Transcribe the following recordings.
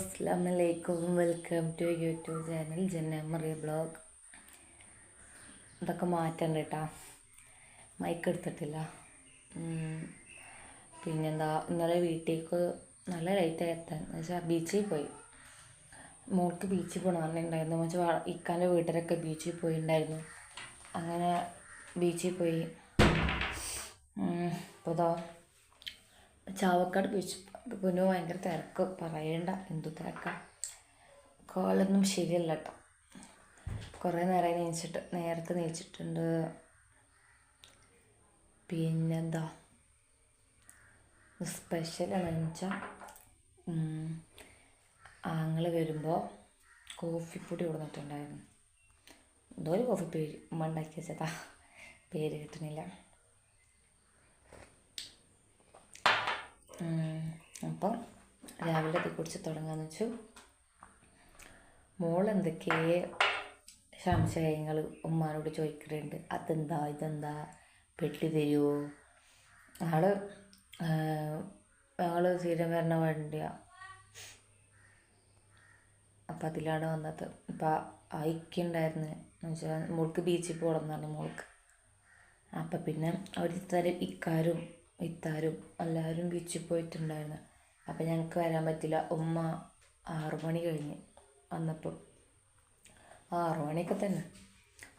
അസ്സലാമലൈക്കും. Welcome to YouTube channel ജന്ന Mariya blog. ഇതൊക്കെ മാറ്റണ്ട കേട്ടോ, മൈക്ക് എടുത്തിട്ടില്ല. പിന്നെന്താ, ഇന്നലെ വീട്ടിലേക്ക് നല്ല ലൈറ്റായി എത്താൻ. എന്ന് വെച്ചാൽ ബീച്ചിൽ പോയി. മോൾക്ക് ബീച്ചിൽ പോകണം പറഞ്ഞിട്ടുണ്ടായിരുന്നു. വെച്ചാൽ ഇക്കാൻ്റെ വീട്ടിലൊക്കെ ബീച്ചിൽ പോയിട്ടുണ്ടായിരുന്നു. അങ്ങനെ ബീച്ചിൽ പോയി. ഇപ്പോൾ ഇതാ ചാവക്കാട് ബീച്ച്. പിന്നെ ഭയങ്കര തിരക്ക്, പറയണ്ട എന്തു തിരക്കാ. കോളൊന്നും ശരിയല്ല കേട്ടോ. കുറേ നേരമായി നേരത്തെ നീച്ചിട്ടുണ്ട്. പിന്നെന്താ സ്പെഷ്യലാണെന്ന് വെച്ചാൽ ആങ്ങൾ വരുമ്പോൾ കോഫിപ്പൊടി കൊടുത്തിട്ടുണ്ടായിരുന്നു. എന്തോ ഒരു കോഫി പേര് ഉമ്മ ഉണ്ടാക്കി വെച്ചതാ, പേര് കിട്ടുന്നില്ല. അപ്പം രാവിലെ അത് കുടിച്ച് തുടങ്ങാമെന്ന് വെച്ചു. മോളെന്തൊക്കെയേ സംശയങ്ങൾ ഉമ്മാനോട് ചോദിക്കുന്നുണ്ട്. അതെന്താ ഇതെന്താ പെട്ടി തരുമോ. ഞങ്ങൾ സ്ഥിരം വരുന്ന വണ്ടിയാണ്. അപ്പം അതിലാണ് വന്നത്. അപ്പം അയക്കുണ്ടായിരുന്നു എന്ന് വെച്ചാൽ മോൾക്ക് ബീച്ചിൽ പോകണം എന്നാണ് മോൾക്ക്. അപ്പം പിന്നെ അവർ ഇത്താരും എല്ലാവരും ബീച്ചിൽ പോയിട്ടുണ്ടായിരുന്നു. അപ്പം ഞങ്ങൾക്ക് വരാൻ പറ്റില്ല. ഉമ്മ 6 മണി കഴിഞ്ഞ് വന്നപ്പോൾ 6 മണിയൊക്കെ തന്നെ.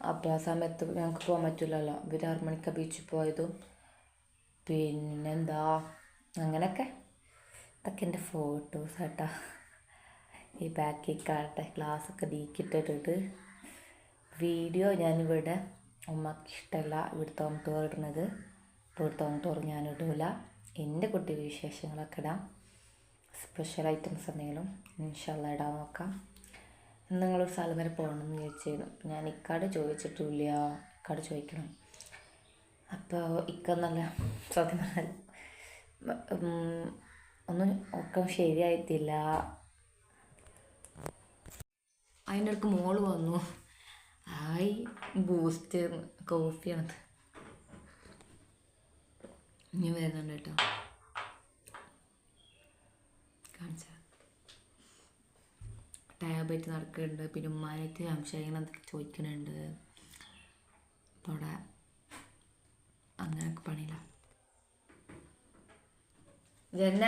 അപ്പോൾ ആ സമയത്ത് ഞങ്ങൾക്ക് പോകാൻ പറ്റില്ലല്ലോ. ഇവർ 6 മണിക്കാണ് ബീച്ചിൽ പോയതും. പിന്നെന്താ അങ്ങനെയൊക്കെ. ഇതൊക്കെ എൻ്റെ ഫോട്ടോസ് കേട്ടോ. ഈ ബാക്കിൽ കാണട്ടെ. ഗ്ലാസ്സൊക്കെ നീക്കിയിട്ടിട്ട് വീഡിയോ ഞാനിവിടെ ഉമ്മക്ക് ഇഷ്ടമല്ല ഇവിടുത്തെ ഹോം ടൂർ ഇടുന്നത്. ഇവിടുത്തെ ഹോം ടൂർ ഞാൻ ഇടില്ല. എൻ്റെ കുട്ടി വിശേഷങ്ങളൊക്കെ ഇടാം. സ്പെഷ്യൽ ഐറ്റംസ് എന്തെങ്കിലും ഇൻഷാല്ലാ ഇടാൻ നോക്കാം. നിങ്ങളൊരു സ്ഥലം വരെ പോകണമെന്ന് ചോദിച്ചിരുന്നു. ഞാൻ ഇക്കാട് ചോദിച്ചിട്ടില്ല, ഇക്കാട് ചോദിക്കണം. അപ്പോൾ ഇക്ക നല്ല സത്യം പറഞ്ഞാൽ ഒന്നും ഒക്കെ ശരിയായിട്ടില്ല. അതിൻ്റെ ഇടയ്ക്ക് മോള് വന്നു. ബൂസ്റ്റ് കോഫിയാണത്. ഇനി വരുന്നുണ്ട് കേട്ടോ, കാണിച്ച ടാബായിട്ട് നടക്കുന്നുണ്ട്. പിന്നെ ഉമ്മാനായിട്ട് സംശയങ്ങൾ എന്തൊക്കെ ചോദിക്കുന്നുണ്ട്. അപ്പോൾ അവിടെ അങ്ങനെയൊക്കെ പണിയില്ല. ജന്ന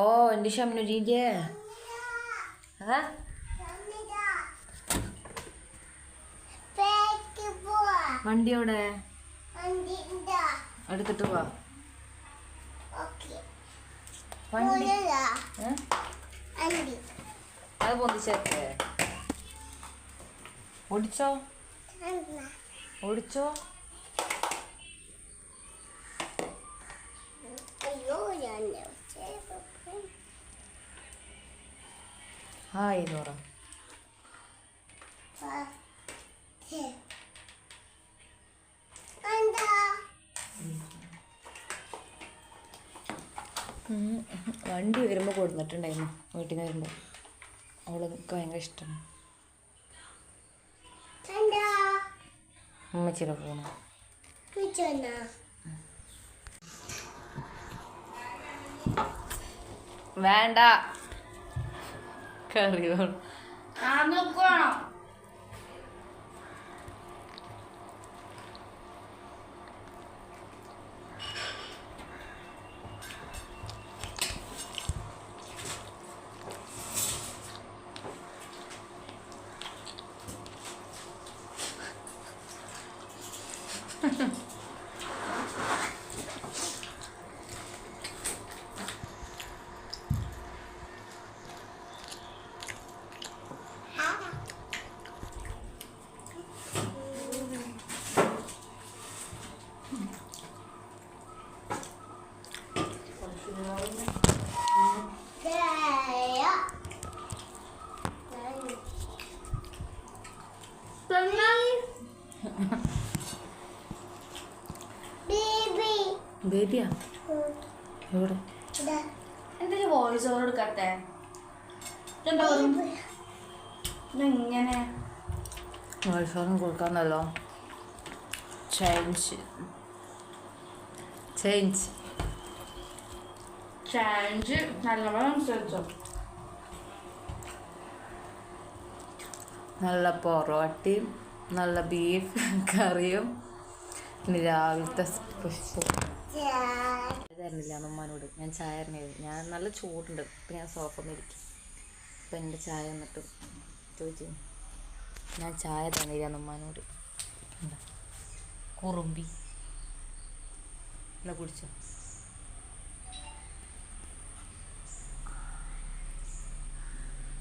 ഓ എൻ്റെ ഷംനുജീൻ്റെ വണ്ടി അവിടെ എടുത്തിട്ട് പോവാ. വണ്ടി അത് പൊന്തിച്ചേക്കേ. ഓടിച്ചോ ഓടിച്ചോ. ഹായ് നോറ. വണ്ടി വരുമ്പോൾ കൊടുത്തിട്ടുണ്ടായിരുന്നു. വീട്ടിൽ നിന്ന് വരുമ്പോൾ അവൾക്ക് ഭയങ്കര ഇഷ്ടമാണ്. ഉമ്മച്ചിയുടെ ഫോണ് വേണ്ട കറി നോക്കുവാണോ. ബേബിയാ എവിടെ? എന്താ വോയിസ് ഓവർ എടുക്കാത്തെ? ഇങ്ങനെ വോയിസ് ഓവർ കൊടുക്കാന്നല്ലോ. ചേഞ്ച് ചേഞ്ച് ചാഞ്ച് നല്ലപോലെ സംസാരിച്ചോ. നല്ല പൊറോട്ടയും നല്ല ബീഫ് കറിയും പിന്നെ രാവിലത്തെ സ്പെഷ്യൽ തരുന്നില്ല അമ്മമാനോട്. ഞാൻ ചായ തരണത് ഞാൻ നല്ല ചൂടുണ്ട്. ഇപ്പം ഞാൻ സോഫ മേടിക്കും. അപ്പം എൻ്റെ ചായ എന്നിട്ട് ചോദിച്ചു ഞാൻ ചായ തന്നില്ല അമ്മമാനോട്. എന്താ കുറുമ്പി എന്നാ കുടിച്ചോ.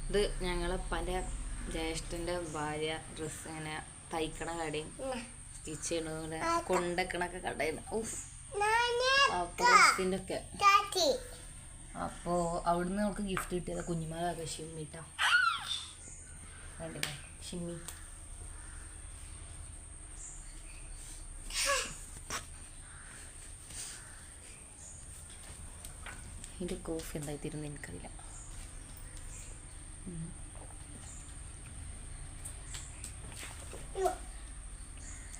ഇത് ഞങ്ങളെ പല ജ്യേഷ്ഠൻ്റെ ഭാര്യ ഡ്രസ്സ് ഇങ്ങനെ തയ്ക്കണ കടയും സ്റ്റിച്ച് ചെയ്യണ കൊണ്ടക്കണൊക്കെ കടയിൽ ഡ്രസ്സിൻ്റെ ഒക്കെ. അപ്പോൾ അവിടുന്ന് നമുക്ക് ഗിഫ്റ്റ് കിട്ടിയത് കുഞ്ഞുമാരൊക്കെ ഷിമ്മിട്ടാ കണ്ടില്ലേ ഷിമ്മി. ഇതിൻ്റെ കോഫി എന്തായിത്തീരുന്നു എനിക്കറിയില്ല.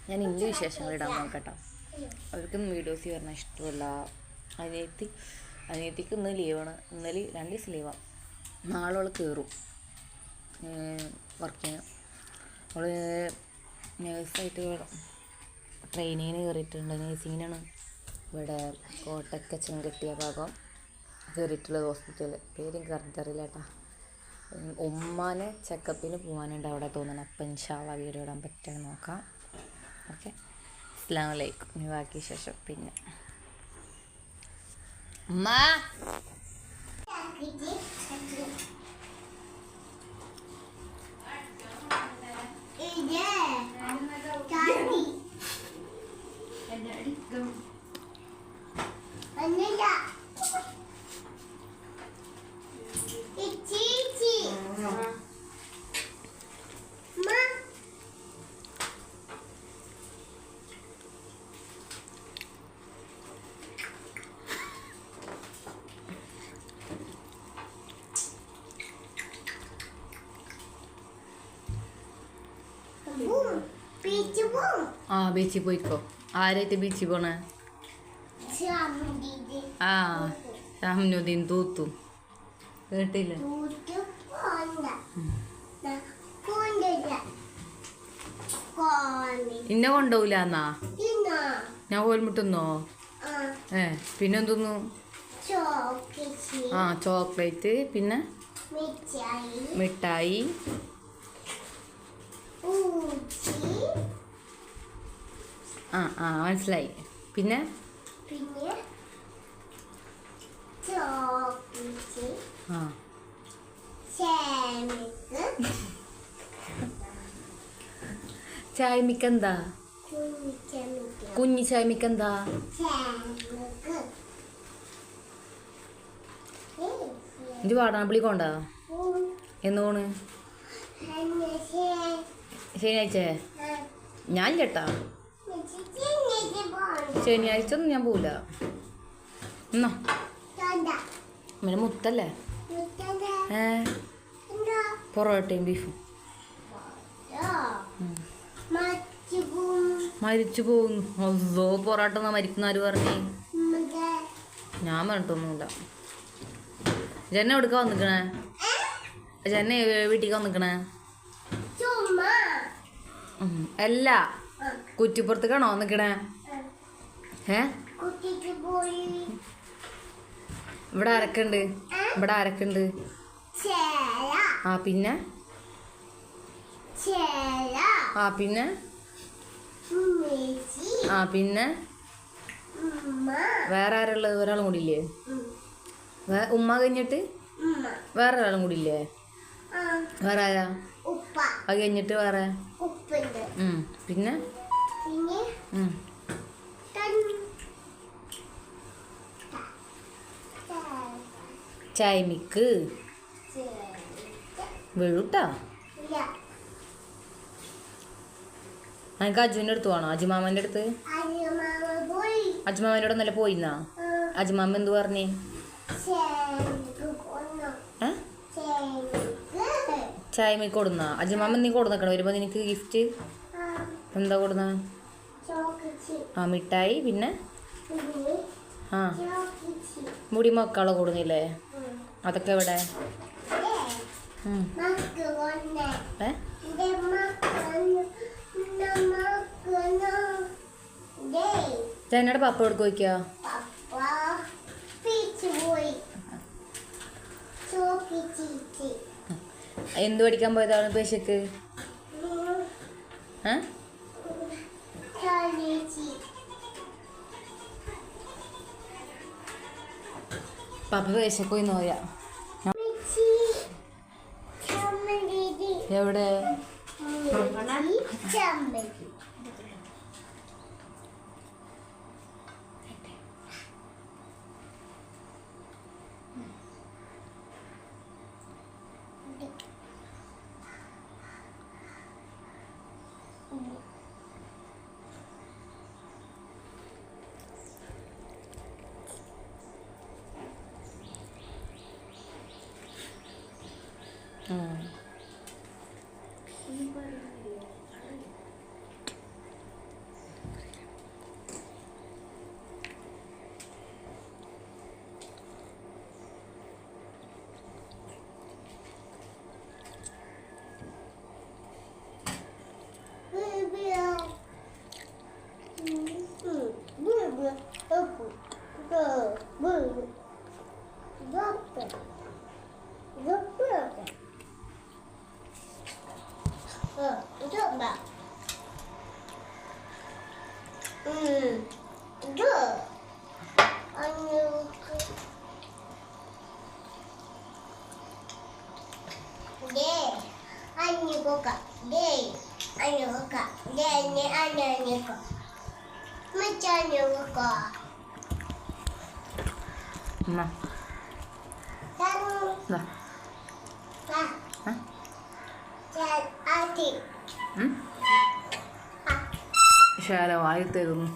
ഞാൻ ഇൻ്റെ വിശേഷങ്ങൾ ഇടാൻ നോക്കട്ടോ. അവർക്കൊന്നും വീഡിയോസ് വരണ ഇഷ്ടമല്ല. അനിയത്തിക്ക് ഇന്ന് ലീവാണ്. ഇന്നലെ 2 ദിവസം ലീവാണ്. നാളെ അവൾ കയറും വർക്കിന്. അവൾ നേഴ്സായിട്ട് ട്രെയിനിങ്ങിന് കയറിയിട്ടുണ്ട്. നേഴ്സിങ്ങിനാണ് ഇവിടെ കോട്ടക്ക ചെങ്കെട്ടിയ ഭാഗം കയറിയിട്ടുള്ളത് ഹോസ്പിറ്റലിൽ. പേരും കറക്റ്റ് അറിയില്ല കേട്ടോ. ഉമ്മാനെ ചെക്കപ്പിന് പോകാനുണ്ട് അവിടെ തോന്നുന്നു. അപ്പം ഇൻഷാള്ള വീഡിയോ ഇടാൻ പറ്റാൻ നോക്കാം. ഓക്കെ, അസ്സലാമു അലൈക്കും. ഇനി ബാക്കി ശേഷം പിന്നെ ഉമ്മ ആ ബീച്ചിൽ പോയിക്കോ. ആരായിട്ട് ബീച്ചിൽ പോണേ? ആ ഷാമിനുദ്ദീൻ തൂത്തു കേട്ടില്ല. ഇന്നെ കൊണ്ടുപോകില്ല എന്നാ ഞാൻ കോൽമുട്ടുന്നോ? പിന്നെന്തൊന്നു? ആ ചോക്ലേറ്റ് പിന്നെ മിഠായി ആ ആ മനസ്സിലായി. പിന്നെ ആ ചായമിക്കെന്താ? കുഞ്ഞി ചായമിക്കെന്താ? ഇത് വാടാനപ്പള്ളി കൊണ്ടാ എന്നോണ് ശനിയാഴ്ച? ഞാൻ ചേട്ടാ ശനിയാഴ്ച ഒന്നും ഞാൻ പോവില്ല. എന്നാ പിന്നെ മുത്തല്ലേ പൊറോട്ടയും ബീഫും മരിച്ചു പോകുന്നു. അതോ പൊറോട്ട എന്നാ മരിക്കുന്ന ആര് പറഞ്ഞേ? ഞാൻ പറഞ്ഞിട്ടൊന്നുമില്ല. ജെന്നെ എവിടേക്കാ വന്നിക്കണേ? ജെന്നെ വീട്ടിലേക്ക് വന്നിക്കണേ? അല്ല കുറ്റിപ്പുറത്തേക്കാണോ വന്നിക്കണേ? ഇവിടെ ആരൊക്കെയുണ്ട്? ഇവിടെ ആരൊക്കെയുണ്ട്? ആ പിന്നെ ആ പിന്നെ ആ പിന്നെ വേറെ ആരുള്ളത്? ഒരാളും കൂടി ഇല്ലേ? ഉമ്മ കഴിഞ്ഞിട്ട് വേറെ ഒരാളും കൂടി ഇല്ലേ? വേറെ ആരാ? അത് കഴിഞ്ഞിട്ട് വേറെ പിന്നെ ചായമിക്ക് വീഴൂട്ടാ. എനിക്ക് അജുവിൻ്റെ അടുത്ത് പോകണോ? അജിമാമൻ്റെ അടുത്ത്? അജിമാമൻ്റെ അടുത്ത് നല്ല പോയിന്നാ? അജിമാമ എന്ത് പറഞ്ഞേ? ചായമിക്ക് കൊടുന്ന? അജിമാമ നീ കൊടുന്നേക്കണം വരുമ്പോ നിനക്ക് ഗിഫ്റ്റ് എന്താ കൊടുന്ന? ആ മിഠായി പിന്നെ ആ മുടി മക്കളെ കൂടുന്നില്ലേ? അതൊക്കെ എവിടെ? ഏ ചേട്ടനോട് പപ്പ എവിടെ പോയിക്കോ? എന്ത് പഠിക്കാൻ പോയതാണ് പേശക്ക്? പപ്പ പേശക്ക് പോയി നോയാ. എവിടെ? ശാലമായി തരുന്നു.